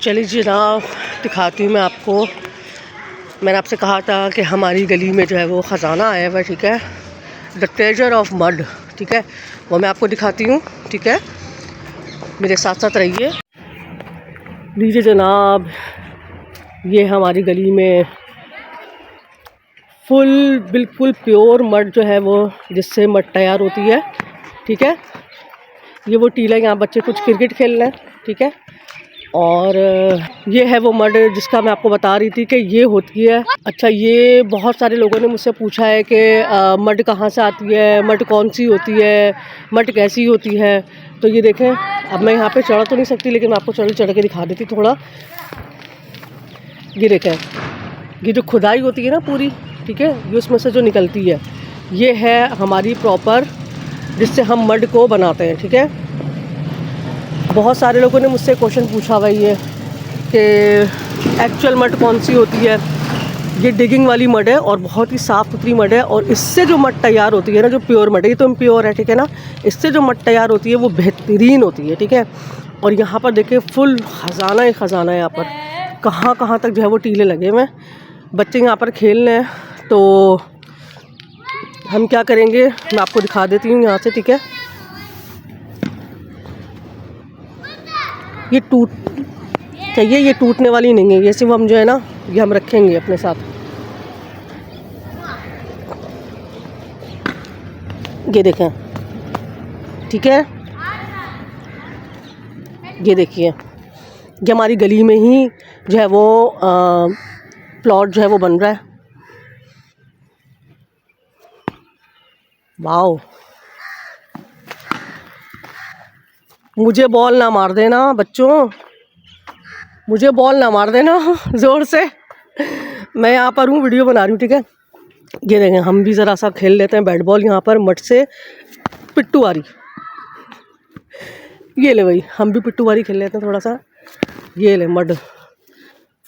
चलिए जनाब, दिखाती हूँ मैं आपको। मैंने आपसे कहा था कि हमारी गली में जो है वो ख़जाना आया हुआ है, ठीक है, द ट्रेजर ऑफ मड, ठीक है, वो मैं आपको दिखाती हूँ, ठीक है, मेरे साथ साथ रहिए। लीजिए जनाब, ये हमारी गली में फुल बिल्कुल प्योर मड जो है वो, जिससे मड तैयार होती है, ठीक है। ये वो टीला, यहाँ बच्चे कुछ क्रिकेट खेल रहे हैं, ठीक है। और ये है वो मड जिसका मैं आपको बता रही थी कि ये होती है। अच्छा, ये बहुत सारे लोगों ने मुझसे पूछा है कि मड कहाँ से आती है, मड कौन सी होती है, मड कैसी होती है। तो ये देखें, अब मैं यहाँ पे चढ़ तो नहीं सकती, लेकिन मैं आपको चढ़ के दिखा देती थोड़ा। ये देखें, ये जो खुदाई होती है ना पूरी, ठीक है, ये उसमें से जो निकलती है, ये है हमारी प्रॉपर, जिससे हम मड को बनाते हैं, ठीक है। बहुत सारे लोगों ने मुझसे क्वेश्चन पूछा हुआ ये कि एक्चुअल मड कौन सी होती है। ये डिगिंग वाली मड है और बहुत ही साफ़ सुथरी मड है, और इससे जो मड तैयार होती है ना, जो प्योर मड है, ये तो प्योर है, ठीक है ना, इससे जो मड तैयार होती है वो बेहतरीन होती है, ठीक है। और यहाँ पर देखिए फुल ख़जाना ही ख़जाना है। यहाँ पर कहाँ कहाँ तक जो है वो टीले लगे हुए हैं, बच्चे यहाँ पर खेल रहे हैं। तो हम क्या करेंगे, मैं आपको दिखा देती हूँ यहाँ से, ठीक है। ये टूट चाहिए, ये टूटने वाली नहीं है, ये सिर्फ हम जो है ना, ये हम रखेंगे अपने साथ। ये देखें, ठीक है, ये देखिए, ये हमारी गली में ही जो है वो प्लॉट जो है वो बन रहा है। वाओ, मुझे बॉल ना मार देना बच्चों, मुझे बॉल ना मार देना ज़ोर से। मैं यहाँ पर हूँ, वीडियो बना रही हूँ, ठीक है। ये देखें, हम भी ज़रा सा खेल लेते हैं बैट बॉल यहाँ पर मड से, पिट्टू वारी। ये ले भाई, हम भी पिट्टू वारी खेल लेते हैं थोड़ा सा। ये ले मड,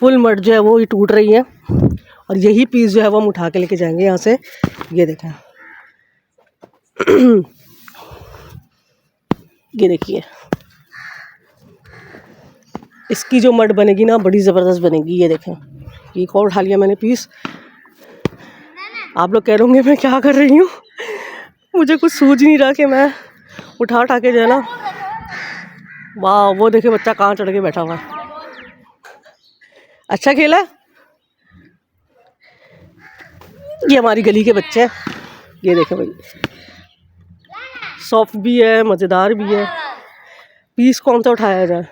फुल मड जो है वो ये टूट रही है, और यही पीस जो है वो हम उठा के लेके जाएंगे यहाँ से। ये देखें ये देखिए, इसकी जो मड बनेगी ना, बड़ी ज़बरदस्त बनेगी। ये देखें, ये और उठा लिया मैंने पीस। आप लोग कह रहे होंगे मैं क्या कर रही हूँ, मुझे कुछ सूझ नहीं रहा कि मैं उठा के जो है ना। वाह, वो देखिए बच्चा कहाँ चढ़ के बैठा हुआ है। अच्छा खेला। ये हमारी गली के बच्चे हैं, ये देखें भाई, सॉफ्ट भी है, मज़ेदार भी है। पीस कौन सा उठाया जाए।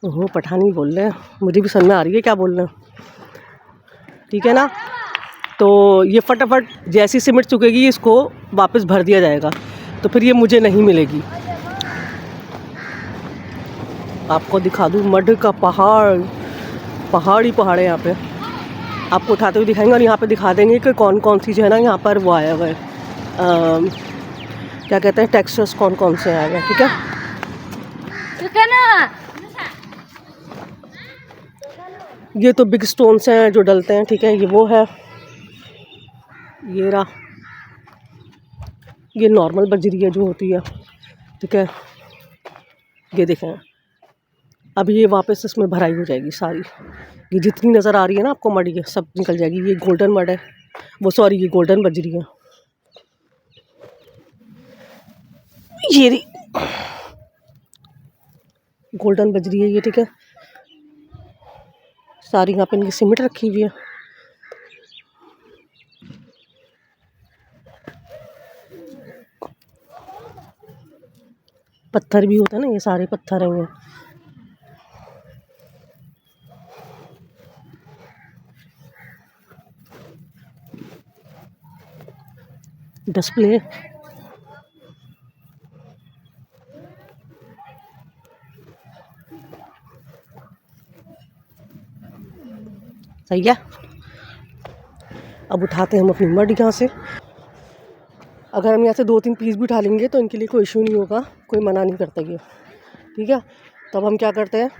ओहो, पठानी बोल रहे हैं, मुझे भी समझ में आ रही है क्या बोल रहे हैं, ठीक है ना। तो ये फटाफट जैसी सीमेंट चुकेगी, इसको वापस भर दिया जाएगा, तो फिर ये मुझे नहीं मिलेगी। आपको दिखा दूँ, मड का पहाड़, पहाड़ ही पहाड़ है यहाँ पे। आपको उठाते हुए दिखाएंगे, और यहाँ पे दिखा देंगे कि कौन कौन सी जो है ना यहाँ पर वो आया हुआ है, क्या कहते हैं, टेक्सचर्स कौन कौन से आए हुए हैं, ठीक है ना। ये तो बिग स्टोन्स हैं जो डलते हैं, ठीक है, ये वो है, ये रहा। ये नॉर्मल बजरी है जो होती है, ठीक है। ये देखें, अब ये वापस इसमें भराई हो जाएगी सारी। ये जितनी नज़र आ रही है ना आपको मड, ये सब निकल जाएगी। ये गोल्डन मड है, वो सॉरी, ये गोल्डन बजरी है। ये रही गोल्डन बजरी है ये, ठीक है। सारी यहाँ पे इनकी सीमेंट रखी हुई है। पत्थर भी होता है ना, ये सारे पत्थर हैं ये। डिस्प्ले सही है। अब उठाते हैं हम अपनी मड यहाँ से। अगर हम यहाँ से 2-3 पीस भी उठा लेंगे तो इनके लिए कोई इशू नहीं होगा, कोई मना नहीं करता ये, ठीक है। तब हम क्या करते हैं,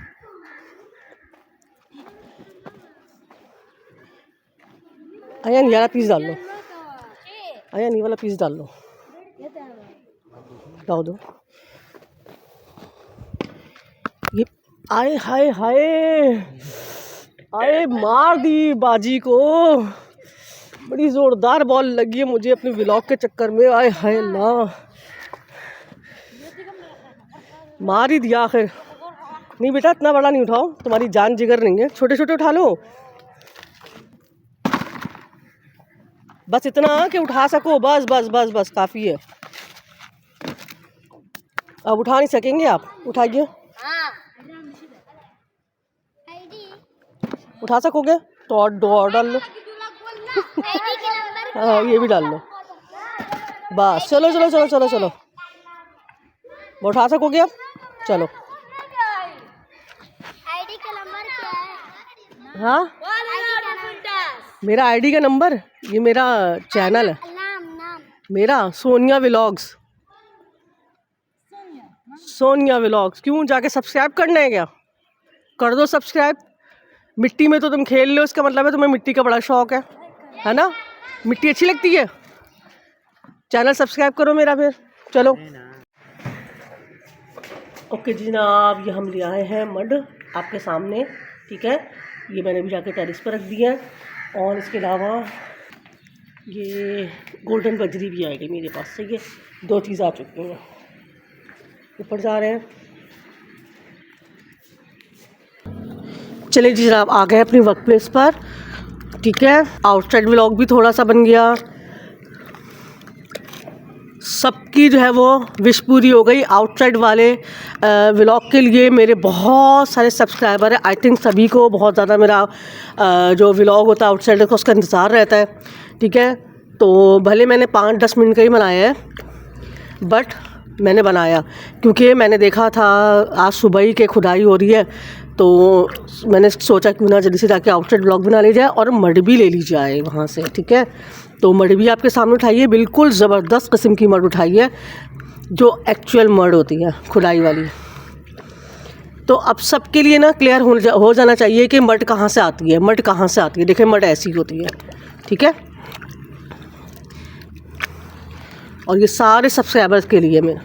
आया नहीं वाला पीस डाल लो, आया नहीं वाला पीस डाल लो। लाओ दो। ये आए हाय हाय, आए मार दी बाजी को। बड़ी जोरदार बॉल लगी है मुझे अपने व्लॉग के चक्कर में। आए हाय अल्लाह, मार ही दिया आखिर। नहीं बेटा इतना बड़ा नहीं उठाओ, तुम्हारी जान जिगर नहीं है, छोटे छोटे उठा लो। बस इतना कि उठा सको, बस बस बस बस काफ़ी है। अब उठा नहीं सकेंगे आप, उठाइए। उठा सकोगे तो और डाल लो। हाँ ये भी डाल लो बस। चलो चलो चलो चलो चलो, उठा सकोगे अब, चलो। आईडी का नंबर क्या है? हाँ मेरा आईडी का नंबर, ये मेरा चैनल है। नाम मेरा सोनिया व्लॉग्स। सोनिया व्लॉग्स। क्यों, जाके सब्सक्राइब करना है क्या? कर दो सब्सक्राइब। मिट्टी में तो तुम खेल लो, इसका मतलब है तुम्हें मिट्टी का बड़ा शौक है ना? मिट्टी अच्छी लगती है। चैनल सब्सक्राइब करो मेरा फिर। चलो ओके जी जनाब, ये हम ले आए हैं मड आपके सामने, ठीक है। ये मैंने भी जाके टेरिस पर रख दिया है। और इसके अलावा ये गोल्डन बजरी भी आएगी मेरे पास से। ये 2 चीज़ आ चुकी हैं। ऊपर जा रहे हैं। चलिए जी जनाब, आ गए अपनी वर्क प्लेस पर, ठीक है। आउटसाइड व्लॉग भी थोड़ा सा बन गया। सबकी जो है वो विश पूरी हो गई। आउटसाइड वाले व्लॉग के लिए मेरे बहुत सारे सब्सक्राइबर हैं। आई थिंक सभी को बहुत ज़्यादा मेरा जो व्लॉग होता है आउटसाइड का उसका इंतज़ार रहता है, ठीक है। तो भले मैंने 5-10 मिनट का ही बनाया है, बट मैंने बनाया क्योंकि मैंने देखा था आज सुबह ही कि खुदाई हो रही है। तो मैंने सोचा क्यों ना जल्दी से जाके आउटसाइड ब्लॉग बना ली जाए और मड भी ले ली जाए वहाँ से, ठीक है। तो मड भी आपके सामने उठाई है, बिल्कुल ज़बरदस्त किस्म की मड उठाई है, जो एक्चुअल मड होती है खुदाई वाली। तो अब सबके लिए ना क्लियर हो जाना चाहिए कि मड कहाँ से आती है, मड कहाँ से आती है। देखिए मड ऐसी होती है, ठीक है। और ये सारे सब्सक्राइबर्स के लिए मेरा,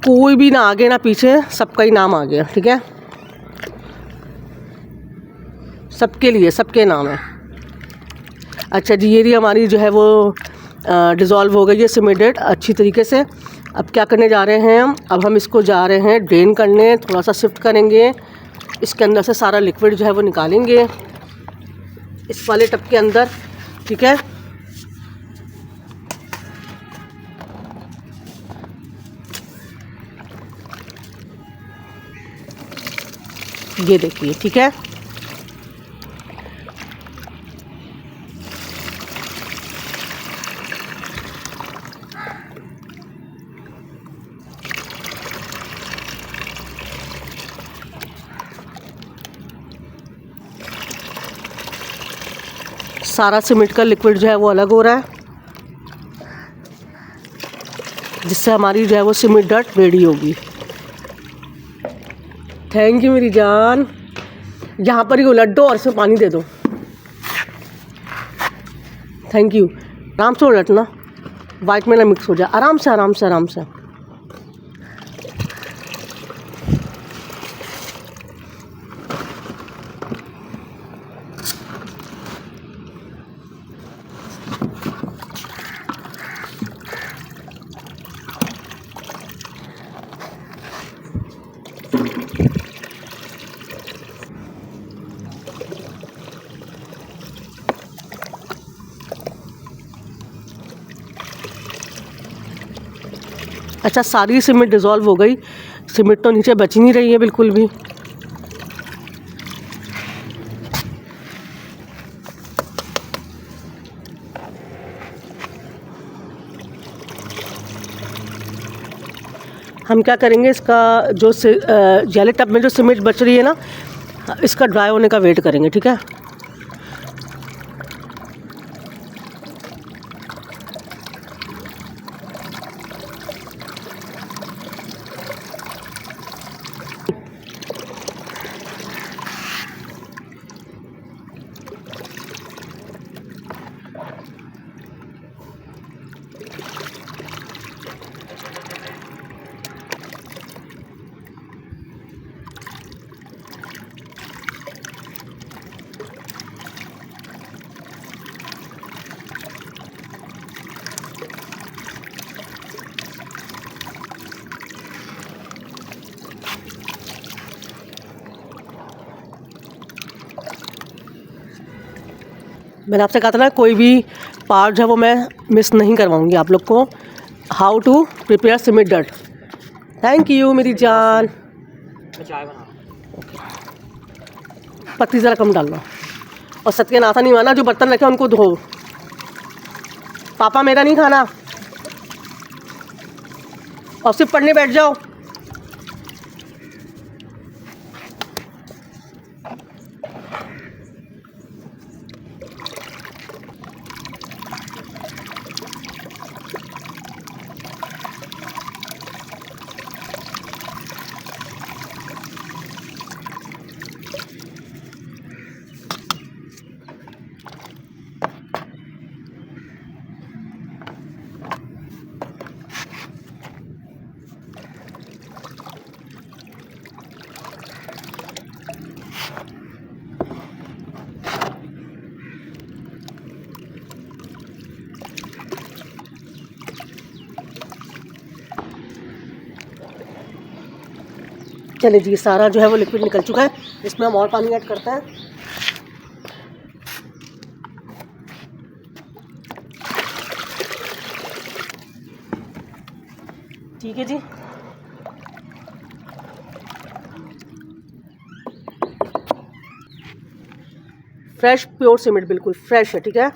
कोई भी ना आगे ना पीछे, सबका ही नाम आ गया, ठीक है। सबके लिए सबके नाम है। अच्छा जी, ये भी हमारी जो है वो डिज़ोल्व हो गई है सीमेंटेड अच्छी तरीके से। अब क्या करने जा रहे हैं हम, अब हम इसको जा रहे हैं ड्रेन करने, थोड़ा सा शिफ्ट करेंगे। इसके अंदर से सारा लिक्विड जो है वो निकालेंगे इस वाले टब के अंदर, ठीक है। ये देखिए, ठीक है। सारा सीमेंट का लिक्विड जो है वो अलग हो रहा है, जिससे हमारी जो है वो सीमेंट डट रेडी होगी। थैंक यू मेरी जान। यहाँ पर ही उलट दो और इसमें पानी दे दो। Thank you. आराम से उलटना, वाइट में ना मिक्स हो जाए। आराम से आराम से आराम से। अच्छा, सारी सीमेंट डिज़ोल्व हो गई। सीमेंट तो नीचे बच नहीं रही है बिल्कुल भी। हम क्या करेंगे, इसका जो जेली टब में जो सीमेंट बच रही है ना, इसका ड्राई होने का वेट करेंगे, ठीक है। मैंने आपसे कहा था ना कोई भी पार्ट जो है वो मैं मिस नहीं करवाऊँगी आप लोग को। हाउ टू प्रिपेयर सीमेंट डट। थैंक यू मेरी जान। चाय बना पत्ती ज़रा कम डालना। और सत्यनाथा नहीं माना, जो बर्तन रखे उनको धो। पापा मेरा नहीं खाना। और सिर्फ पढ़ने बैठ जाओ। चलिए जी, सारा जो है वो लिक्विड निकल चुका है। इसमें हम और पानी ऐड करते हैं। ठीक है जी। फ्रेश प्योर सीमेंट, बिल्कुल फ्रेश है। ठीक है,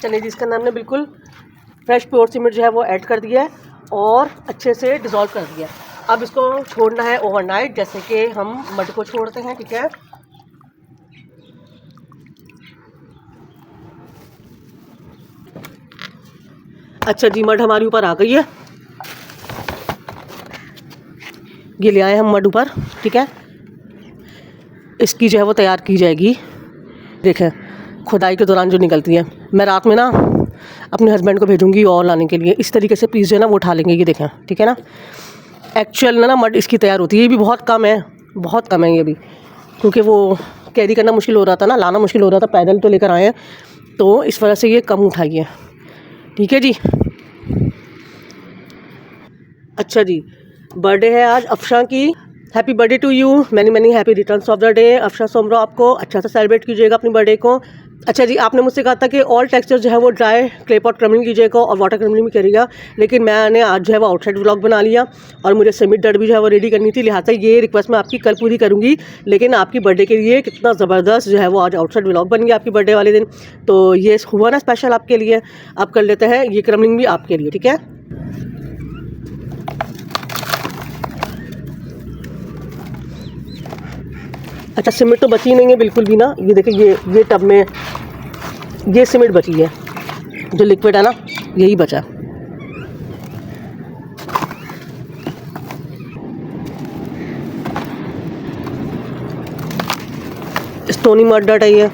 चलिए जी, इसके अंदर हमने बिल्कुल फ्रेश प्योर सीमेंट जो है वो ऐड कर दिया है और अच्छे से डिज़ोल्व कर दिया है। अब इसको छोड़ना है ओवरनाइट, जैसे कि हम मड को छोड़ते हैं। ठीक है, अच्छा जी, मड हमारी ऊपर आ गई है। ये ले आए हम मड ऊपर। ठीक है, इसकी जो है वो तैयार की जाएगी। देखें, खुदाई के दौरान जो निकलती है। मैं रात में ना अपने हस्बैंड को भेजूंगी और लाने के लिए। इस तरीके से पीस जो है ना वो उठा लेंगे। ये देखें, ठीक है ना। एक्चुअल ना मड इसकी तैयार होती है। ये भी बहुत कम है, बहुत कम है ये भी, क्योंकि वो कैरी करना मुश्किल हो रहा था ना, लाना मुश्किल हो रहा था। पैदल तो लेकर आए हैं, तो इस वजह से ये कम उठाई है। ठीक है जी। अच्छा जी, बर्थडे है आज अफशा की। Happy birthday to you, many many happy returns of the day. Afsha Soomro, आपको अच्छा से सेलिब्रेट कीजिएगा अपनी बर्थडे को। अच्छा जी, आपने मुझसे कहा था कि ऑल टेक्सचर जो है वो ड्राई क्ले पॉट क्रमलिंग कीजिएगा और वाटर क्रमलिंग भी करिएगा, लेकिन मैंने आज जो है वो आउटसाइड व्लॉग बना लिया और मुझे सीमेंट डट भी जो है वो रेडी करनी थी, लिहाजा ये रिक्वेस्ट मैं आपकी कल पूरी करूँगी। लेकिन आपकी बर्थडे के लिए कितना ज़बरदस्त जो है वो आज आउटसाइड व्लॉग बन गया आपकी बर्थडे वाले दिन, तो ये हुआ ना स्पेशल आपके लिए। आप कर लेते हैं ये क्रमलिंग भी आपके लिए। ठीक है, अच्छा सीमेंट तो बची नहीं है बिल्कुल भी ना। ये देखिए, ये टब में ये सीमेंट बची है, जो लिक्विड है ना यही बचा। स्टोनी मड डट है ये।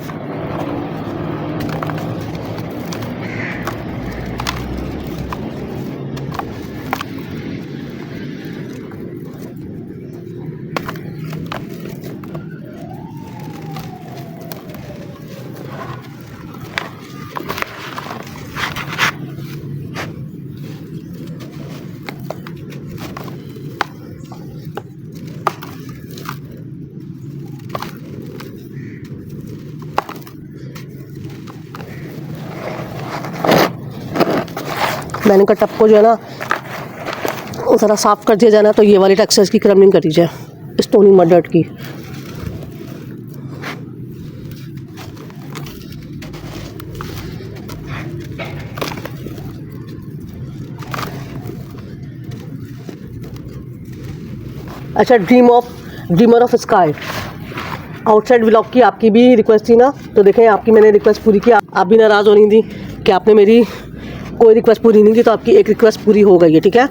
मैंने कहा टप को जो है ना ज़रा साफ़ कर दिया जाए ना, तो ये वाली टेक्सचर्स की क्रमलिंग कर दी जाए स्टोनी मड डट की। अच्छा, dreamer of sky outside vlog की आपकी भी रिक्वेस्ट थी ना, तो देखें आपकी मैंने रिक्वेस्ट पूरी की। आप भी नाराज़ हो रही थी कि आपने मेरी कोई रिक्वेस्ट पूरी नहीं की, तो आपकी एक रिक्वेस्ट पूरी हो गई है। ठीक है,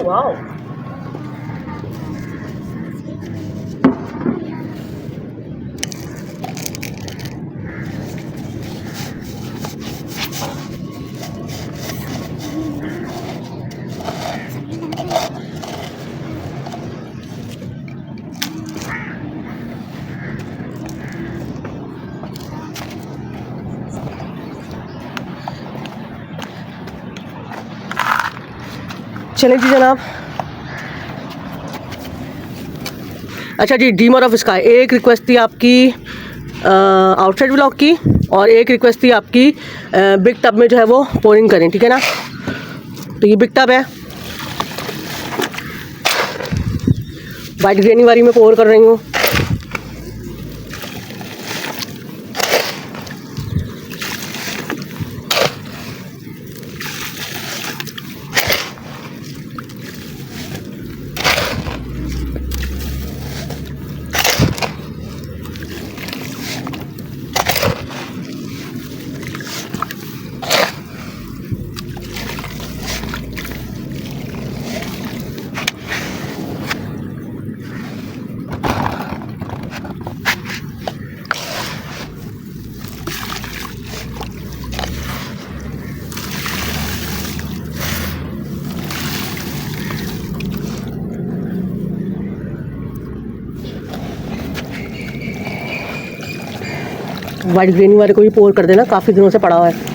वाओ, चलें जी जनाब। अच्छा जी, डीमर ऑफ स्काई, एक रिक्वेस्ट थी आपकी आउटसाइड व्लॉग की, और एक रिक्वेस्ट थी आपकी बिग टब में जो है वो पोरिंग करें, ठीक है ना। तो ये बिग टब है, वाइट ग्रेनी वाली में पोर कर रही हूँ। वाइट ग्रेनी वाले को भी पोर कर देना, काफ़ी दिनों से पड़ा हुआ है।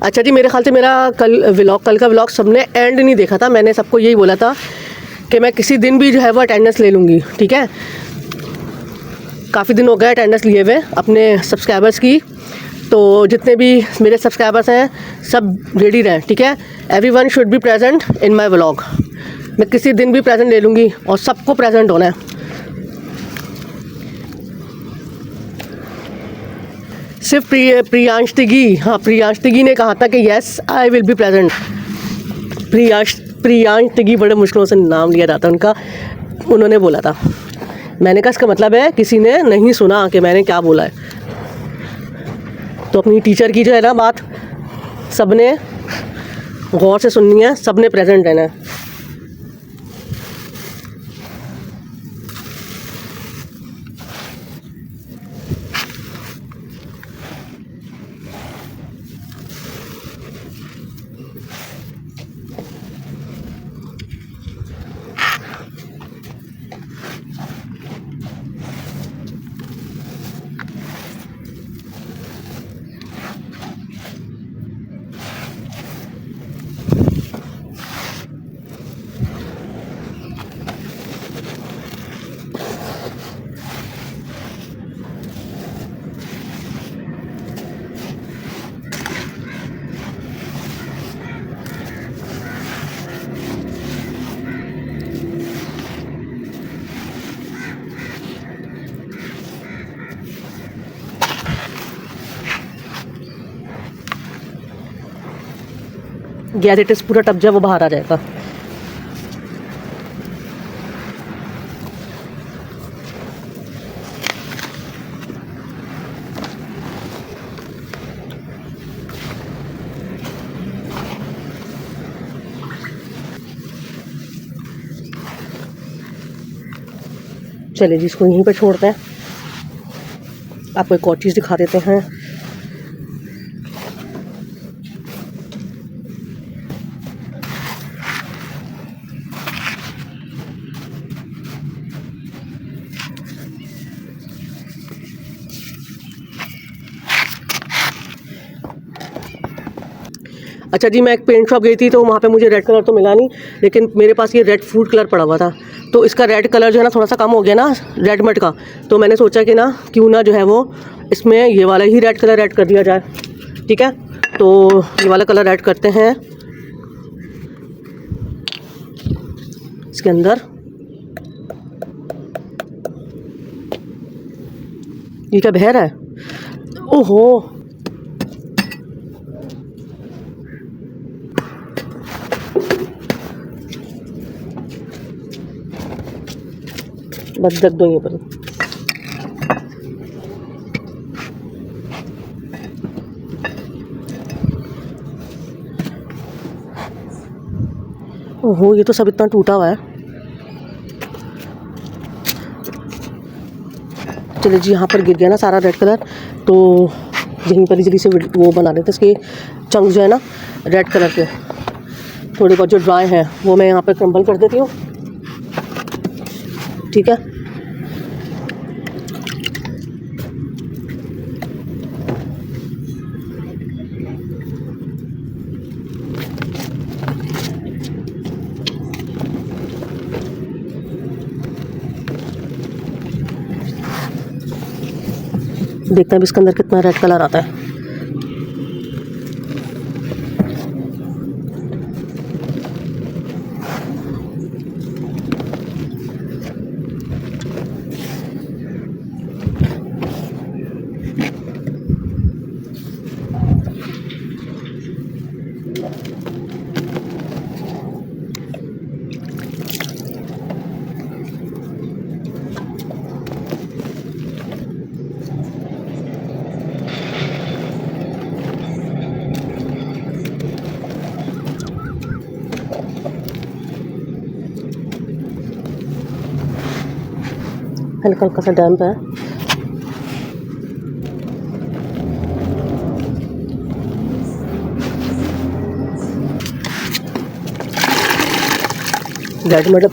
अच्छा जी, मेरे ख्याल से मेरा कल का व्लॉग सबने एंड नहीं देखा था। मैंने सबको यही बोला था कि मैं किसी दिन भी जो है वो अटेंडेंस ले लूँगी, ठीक है। काफ़ी दिन हो गए अटेंडेंस लिए हुए अपने सब्सक्राइबर्स की, तो जितने भी मेरे सब्सक्राइबर्स हैं सब रेडी रहें, ठीक है। Everyone should be present in my vlog. मैं किसी दिन भी प्रेजेंट ले लूँगी और सबको प्रेजेंट होना है। सिर्फ प्रियांश तिगी, हाँ प्रियांश तिगी ने कहा था कि yes I will be present. Priyansh तिगी, बड़े मुश्किलों से नाम लिया जाता है उनका, उन्होंने बोला था। मैंने कहा इसका मतलब है किसी ने नहीं सुना कि मैंने क्या बोला है। तो अपनी टीचर की जो है ना बात सबने गौर से सुननी है, सबने प्रेजेंट रहना है। गैस इट पूरा टब जब वो बाहर आ जाएगा। चलिए जी, इसको यहीं पे छोड़ते हैं, आपको एक और चीज़ दिखा देते हैं। अच्छा जी, मैं एक पेंट शॉप गई थी तो वहाँ पे मुझे रेड कलर तो मिला नहीं, लेकिन मेरे पास ये रेड फ्रूट कलर पड़ा हुआ था। तो इसका रेड कलर जो है ना थोड़ा सा कम हो गया ना रेड मड का, तो मैंने सोचा कि ना क्यों ना जो है वो इसमें ये वाला ही रेड कलर ऐड कर दिया जाए, ठीक है। तो ये वाला कलर ऐड करते हैं इसके अंदर। ये क्या बह रहा है? ओहो, बस रख दो ये पर। ओहो, ये तो सब इतना टूटा हुआ है। चलिए जी, यहाँ पर गिर गया ना सारा रेड कलर, तो यहीं पर जल्दी से वो बना देते इसके चंक्स जो है ना रेड कलर के। थोड़े बहुत जो ड्राई हैं वो मैं यहाँ पर क्रम्बल कर देती हूँ, ठीक है। देखते हैं अब इसके अंदर कितना रेड कलर आता है। हल्का हल्का सा डैम्प है। रेड मटर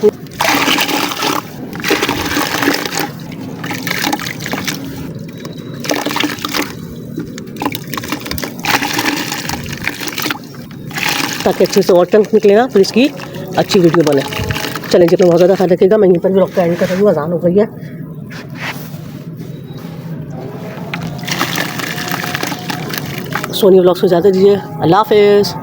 ताकि अच्छे से और टंक निकले ना, फिर इसकी अच्छी वीडियो बने। चलें जी, तो बहुत ज़्यादा ख्याल रखिएगा। मैं यहीं पर भी ब्लॉग का एंड कर रही हूँ, अज़ान हो गई है। सोनी व्लॉग्स को इजाज़त दीजिए। अल्लाह हाफ़िज़।